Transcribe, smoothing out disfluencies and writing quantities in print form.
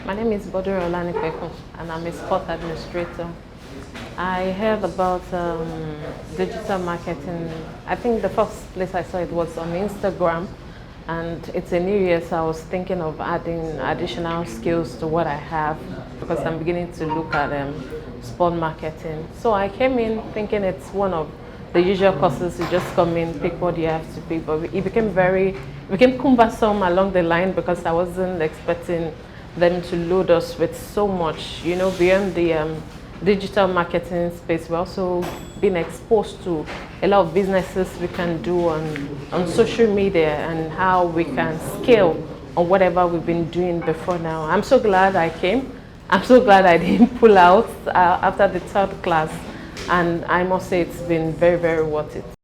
My name is Boduro Olanipeku, and I'm a sport administrator. I heard about digital marketing. I think the first place I saw it was on Instagram, and it's a new year, so I was thinking of adding additional skills to what I have because I'm beginning to look at sport marketing. So I came in thinking it's one of the usual courses. You just come in, pick what you have to pick, but it became cumbersome along the line because I wasn't expecting them to load us with so much, beyond the digital marketing space. We're also being exposed to a lot of businesses we can do on social media and how we can scale on whatever we've been doing before now. I'm so glad I came. I'm so glad I didn't pull out after the third class. And I must say it's been very, very worth it.